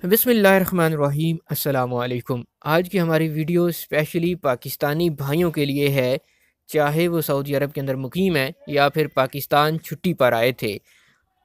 बिस्मिल्लाहिर्रहमानिर्रहीम। अस्सलाम वालेकुम। आज की हमारी वीडियो स्पेशली पाकिस्तानी भाइयों के लिए है, चाहे वो सऊदी अरब के अंदर मुकीम है या फिर पाकिस्तान छुट्टी पर आए थे।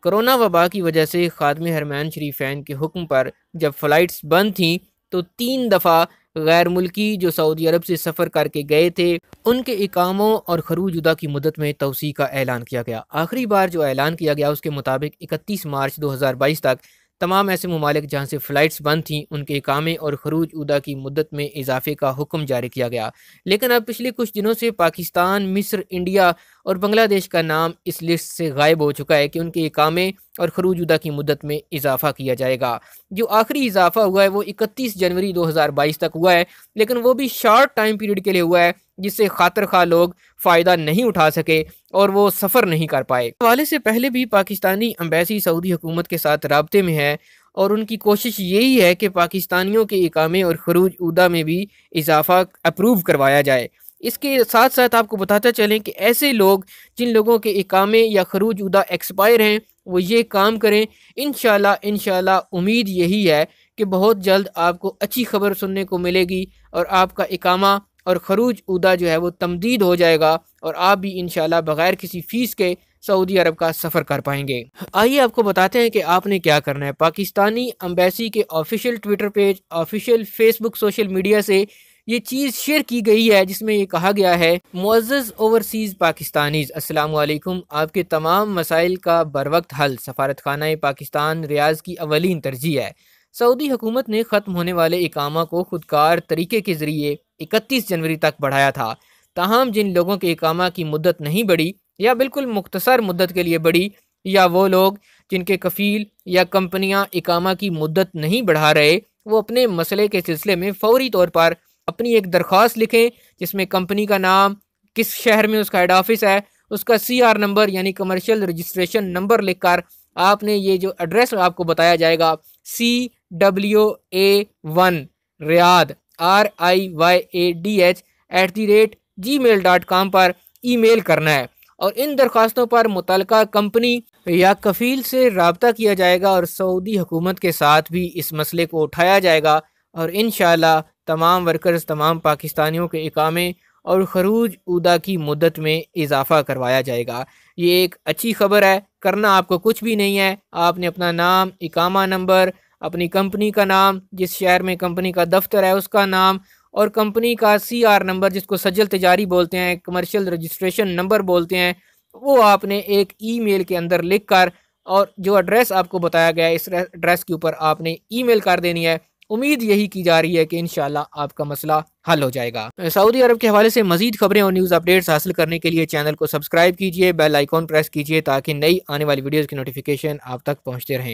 कोरोना वबा की वजह से ख़ादिम हरमैन शरीफैन के हुक्म पर जब फ़्लाइट्स बंद थीं तो 3 दफ़ा गैर मुल्की जो सऊदी अरब से सफ़र करके गए थे उनके इकामों और खरूज उदा की मुद्दत में तवसी का ऐलान किया गया। आखिरी बार जो ऐलान किया गया उसके मुताबिक 31 मार्च 2022 तक तमाम ऐसे ममालिक जहाँ से फ़्लाइट्स बंद थीं उनके इकामे और खरूज उदा की मुद्दत में इजाफ़े का हुक्म जारी किया गया। लेकिन अब पिछले कुछ दिनों से पाकिस्तान, मिस्र, इंडिया और बांग्लादेश का नाम इस लिस्ट से गायब हो चुका है कि उनके इकामे और खरूज उदा की मुद्दत में इजाफ़ा किया जाएगा। जो आखिरी इजाफ़ा हुआ है वो 31 जनवरी 2022 तक हुआ है, लेकिन वो भी शॉर्ट टाइम पीरियड के लिए हुआ है, जिससे खातिर खा लोग फ़ायदा नहीं उठा सके और वो सफ़र नहीं कर पाए। हवाले से पहले भी पाकिस्तानी एम्बेसी सऊदी हुकूमत के साथ राब्ते में है और उनकी कोशिश यही है कि पाकिस्तानियों के इकामे और खरूज उदा में भी इजाफ़ा अप्रूव करवाया जाए। इसके साथ साथ आपको बताता चलें कि ऐसे लोग जिन लोगों के इकामे या खरूज उदा एक्सपायर हैं वो ये काम करें। इंशाल्लाह उम्मीद यही है कि बहुत जल्द आपको अच्छी खबर सुनने को मिलेगी और आपका इकामा और खरूज उदा जो है वो तमदीद हो जाएगा और आप भी इंशाल्लाह बग़ैर किसी फ़ीस के सऊदी अरब का सफ़र कर पाएंगे। आइए आपको बताते हैं कि आपने क्या करना है। पाकिस्तानी एम्बेसी के official Twitter page, official Facebook, social media से ये चीज़ शेयर की गई है जिसमें ये कहा गया है, मुअज़्ज़ज़ ओवरसीज़ पाकिस्तानीज़, अस्सलाम वालेकुम। आपके तमाम मसाइल का बर वक्त हल सफारत खाना पाकिस्तान रियाज़ की अवलीन तरजीह है। सऊदी हुकूमत ने ख़त्म होने वाले इकामा को खुदकार तरीके के ज़रिए 31 जनवरी तक बढ़ाया था। ताहम जिन लोगों के इकामा की मुद्दत नहीं बढ़ी या बिल्कुल मुख्तसर मुद्दत के लिए बढ़ी, या वो लोग जिनके कफ़ील या कंपनियां इकामा की मुद्दत नहीं बढ़ा रहे, वो अपने मसले के सिलसिले में फ़ौरी तौर पर अपनी एक दरख्वास्त लिखें जिसमें कंपनी का नाम, किस शहर में उसका हेड ऑफिस है, उसका CR नंबर यानी कमर्शियल रजिस्ट्रेशन नंबर लिखकर आपने ये जो एड्रेस आपको बताया जाएगा CWA1 रियाद RIYADH @gmail.com पर ईमेल करना है और इन दरख्वास्तों पर मुतलका कंपनी या कफ़ील से रब्ता किया जाएगा और सऊदी हुकूमत के साथ भी इस मसले को उठाया जाएगा और इंशाअल्लाह तमाम वर्कर्स, तमाम पाकिस्तानियों के इकामे और खरूज उदा की मुद्दत में इजाफ़ा करवाया जाएगा। ये एक अच्छी खबर है। करना आपको कुछ भी नहीं है, आपने अपना नाम, इकामा नंबर, अपनी कंपनी का नाम, जिस शहर में कंपनी का दफ्तर है उसका नाम और कंपनी का CR नंबर जिसको सज्जल तिजारी बोलते हैं, कमर्शियल रजिस्ट्रेशन नंबर बोलते हैं, वो आपने एक ईमेल के अंदर लिख कर और जो एड्रेस आपको बताया गया है इस एड्रेस के ऊपर आपने ईमेल कर देनी है। उम्मीद यही की जा रही है कि इंशाल्लाह आपका मसला हल हो जाएगा। सऊदी अरब के हवाले से मजीद खबरें और न्यूज़ अपडेट्स हासिल करने के लिए चैनल को सब्सक्राइब कीजिए, बेल आइकॉन प्रेस कीजिए ताकि नई आने वाली वीडियोज़ की नोटिफिकेशन आप तक पहुँचते रहें।